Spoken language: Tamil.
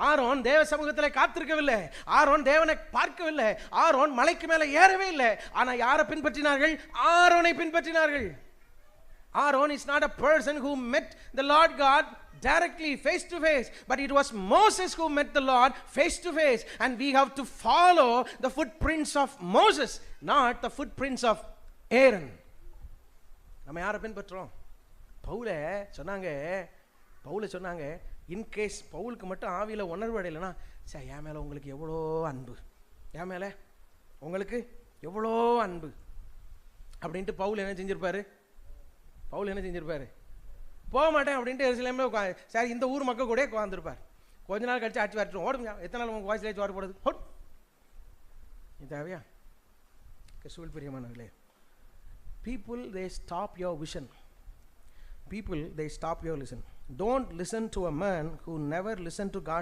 ஆரோன் தேவ சமூகத்தில் காத்திருக்கவில்லை, ஆரோன் தேவனை பார்க்கவில்லை, ஆரோன் மலைக்கு மேலே ஏறவே இல்லை. ஆனால் யாரை பின்பற்றினார்கள்? ஆரோனை பின்பற்றினார்கள். Aaron is not a person who met the Lord God directly face to face, but it was Moses who met the Lord face to face, and we have to follow the footprints of Moses, not the footprints of Aaron. நம்ம யாரை பின்பற்றோம்? பவுலை சொன்னாங்க இன்கேஸ் பவுலுக்கு மட்டும் ஆவியில் உணர்வு அடையலைன்னா, சார் என் மேலே உங்களுக்கு எவ்வளோ அன்பு, என் மேலே உங்களுக்கு எவ்வளோ அன்பு அப்படின்ட்டு பவுல் என்ன செஞ்சிருப்பாரு? போக மாட்டேன் அப்படின்ட்டு எருசலேமில் சார் இந்த ஊர் மக்கள் கூட உட்காந்துருப்பார். கொஞ்ச நாள் கழிச்சு ஆட்சி வரட்டும், ஓடுங்க, எத்தனை நாள் உங்கள் வாய்ஸ்லேயே சோறு போடுது, இது தேவையா? கிறிஸ்துவில் பிரியமானவர்களே, people they stop your vision, people they stop your listen. Don't listen to a man who never listened to God